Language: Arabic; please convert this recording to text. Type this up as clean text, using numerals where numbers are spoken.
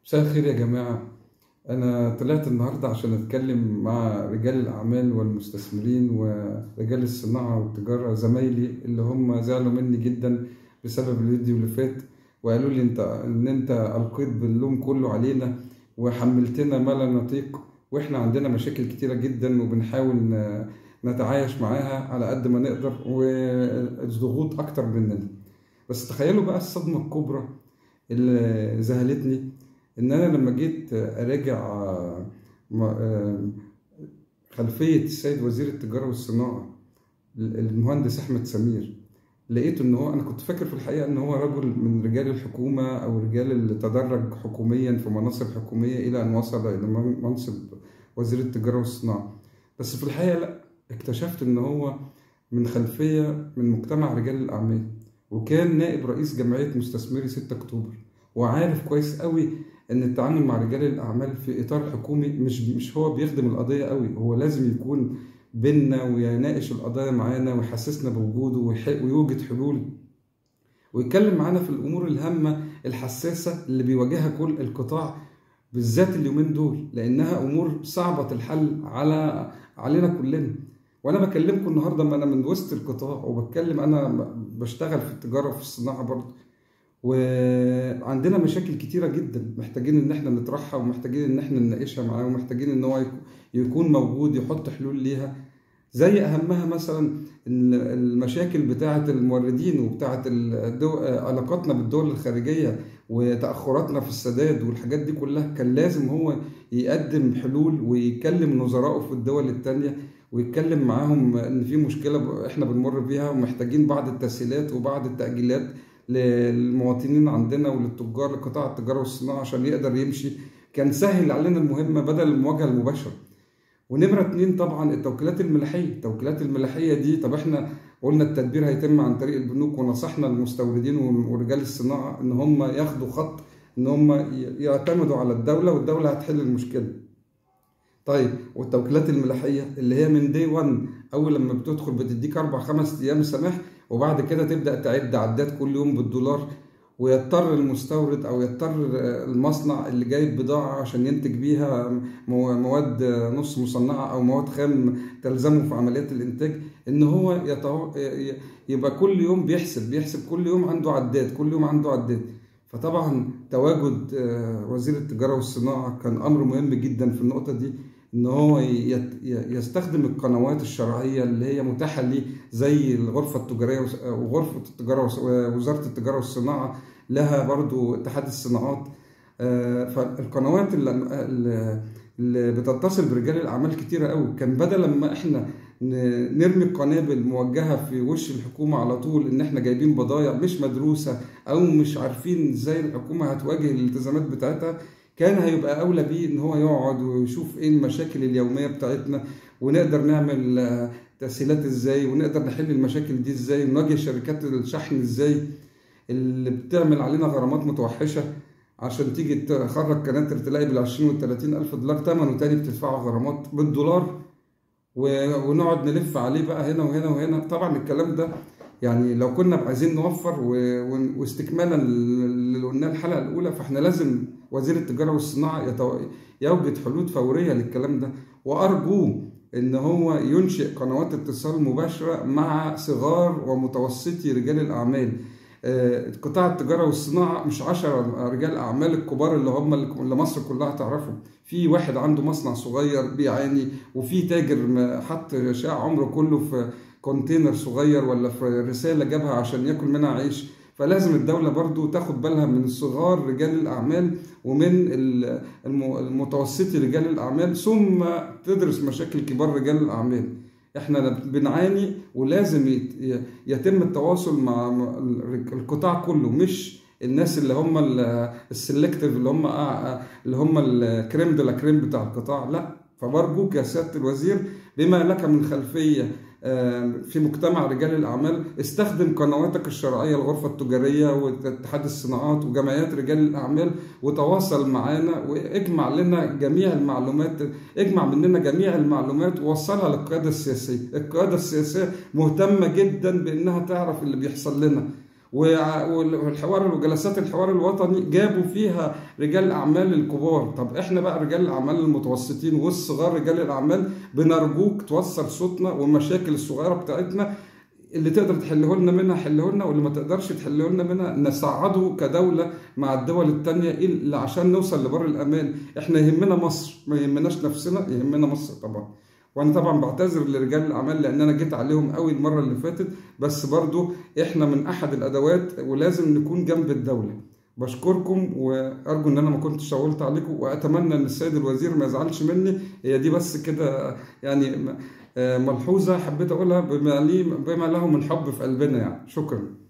مساء الخير يا جماعة. أنا طلعت النهاردة عشان أتكلم مع رجال الأعمال والمستثمرين ورجال الصناعة والتجارة، زمايلي اللي هم زعلوا مني جدا بسبب الفيديو اللي فات، وقالوا لي إن أنت ألقيت باللوم كله علينا وحملتنا ما لا نطيق، وإحنا عندنا مشاكل كتيرة جدا وبنحاول نتعايش معاها على قد ما نقدر، والضغوط أكتر مننا. بس تخيلوا بقى الصدمة الكبرى اللي ذهلتني، ان انا لما جيت اراجع م- خلفيه السيد وزير التجاره والصناعه المهندس احمد سمير، لقيت ان هو، انا كنت فاكر في الحقيقه ان هو رجل من رجال الحكومه او رجال اللي تدرج حكوميا في مناصب حكوميه الى ان وصل الى منصب وزير التجاره والصناعه. بس في الحقيقه لا، اكتشفت ان هو من خلفيه من مجتمع رجال الاعمال، وكان نائب رئيس جمعيه مستثمري 6 اكتوبر، وعارف كويس قوي ان التعامل مع رجال الاعمال في اطار حكومي مش هو بيخدم القضيه قوي، هو لازم يكون بينا ويناقش القضايا معانا ويحسسنا بوجوده ويوجد حلول، ويتكلم معانا في الامور الهامه الحساسه اللي بيواجهها كل القطاع، بالذات اليومين دول، لانها امور صعبه الحل علينا كلنا. وانا بكلمكم النهارده ما انا من وسط القطاع، وبتكلم انا بشتغل في التجاره وفي الصناعه برضه، وعندنا مشاكل كتيرة جدا محتاجين ان احنا نطرحها، ومحتاجين ان احنا نناقشها معاه، ومحتاجين ان هو يكون موجود يحط حلول ليها. زي اهمها مثلا المشاكل بتاعة الموردين وبتاعة علاقاتنا بالدول الخارجية وتأخراتنا في السداد والحاجات دي كلها. كان لازم هو يقدم حلول ويكلم نظرائه في الدول التانية، ويتكلم معاهم ان في مشكلة احنا بنمر بيها ومحتاجين بعض التسهيلات وبعض التأجيلات للمواطنين عندنا وللتجار لقطاع التجارة والصناعة عشان يقدر يمشي. كان سهل علينا المهمة بدل المواجهة المباشرة. ونمرة 2 طبعا التوكيلات الملاحية. التوكيلات الملاحية دي، طب احنا قلنا التدبير هيتم عن طريق البنوك، ونصحنا المستوردين ورجال الصناعة ان هم ياخدوا خط، ان هم يعتمدوا على الدولة والدولة هتحل المشكلة. طيب، والتوكيلات الملاحية اللي هي من دي 1، أول لما بتدخل بتديك 4-5 أيام سماح، وبعد كده تبدأ تعد عداد كل يوم بالدولار، ويضطر المستورد أو يضطر المصنع اللي جايب بضاعة عشان ينتج بيها مواد نص مصنعة أو مواد خام تلزمه في عمليات الإنتاج، إن هو يبقى كل يوم بيحسب كل يوم عنده عداد، كل يوم عنده عداد. فطبعا تواجد وزير التجارة والصناعة كان أمر مهم جدا في النقطة دي، ان هو يستخدم القنوات الشرعيه اللي هي متاحه ليه، زي الغرفه التجاريه وغرفه التجاره ووزاره التجاره والصناعه، لها برضو اتحاد الصناعات. فالقنوات اللي بتتصل برجال الاعمال كتيره قوي، كان بدل ما احنا نرمي القنابل موجهه في وش الحكومه على طول، ان احنا جايبين بضايع مش مدروسه او مش عارفين ازاي الحكومه هتواجه الالتزامات بتاعتها، كان هيبقى أولى بيه إن هو يقعد ويشوف إيه المشاكل اليومية بتاعتنا، ونقدر نعمل تسهيلات إزاي، ونقدر نحل المشاكل دي إزاي، ونواجه شركات الشحن إزاي اللي بتعمل علينا غرامات متوحشة عشان تيجي تخرج كناتر تلاقي بال20 وال30 ألف دولار تمن، وتاني بتدفعوا غرامات بالدولار، ونقعد نلف عليه بقى هنا وهنا وهنا. طبعا الكلام ده يعني لو كنا عايزين نوفر واستكمالا اللي قلناه الحلقه الاولى، فاحنا لازم وزير التجاره والصناعه يوجد حلول فوريه للكلام ده، وارجوه ان هو ينشئ قنوات اتصال مباشره مع صغار ومتوسطي رجال الاعمال. قطاع التجاره والصناعه مش 10 رجال اعمال الكبار اللي مصر كلها تعرفهم، في واحد عنده مصنع صغير بيعاني، وفي تاجر حط شقى عمره كله في كونتينر صغير ولا في رسالة جابها عشان ياكل منها عيش. فلازم الدولة برضو تاخد بالها من الصغار رجال الأعمال ومن المتوسطي رجال الأعمال، ثم تدرس مشاكل كبار رجال الأعمال. احنا بنعاني، ولازم يتم التواصل مع القطاع كله، مش الناس اللي هم السلكتيف اللي هم الكريم دي لا كريم بتاع القطاع، لا. فبرجوك يا سيادة الوزير، بما لك من خلفية في مجتمع رجال الأعمال، استخدم قنواتك الشرعية، الغرفة التجارية واتحاد الصناعات وجمعيات رجال الأعمال، وتواصل معانا واجمع لنا جميع المعلومات، اجمع مننا جميع المعلومات ووصلها للقيادة السياسية. القيادة السياسية مهتمة جدا بأنها تعرف اللي بيحصل لنا، والحوار وجلسات الحوار الوطني جابوا فيها رجال الاعمال الكبار. طب احنا بقى رجال الاعمال المتوسطين والصغار رجال الاعمال بنرجوك توصل صوتنا والمشاكل الصغيره بتاعتنا، اللي تقدر تحله لنا منها حله لنا، واللي ما تقدرش تحله لنا منها نساعده كدوله مع الدول التانيه اللي عشان نوصل لبر الامان. احنا يهمنا مصر، ما يهمناش نفسنا، يهمنا مصر طبعا. وانا طبعا بعتذر لرجال الاعمال لان انا جيت عليهم قوي المره اللي فاتت، بس برضو احنا من احد الادوات ولازم نكون جنب الدوله. بشكركم وارجو ان انا ما كنتش طولت عليكم، واتمنى ان السيد الوزير ما يزعلش مني. هي دي بس كده يعني ملحوظه حبيت اقولها بما له من حب في قلبنا يعني. شكرا.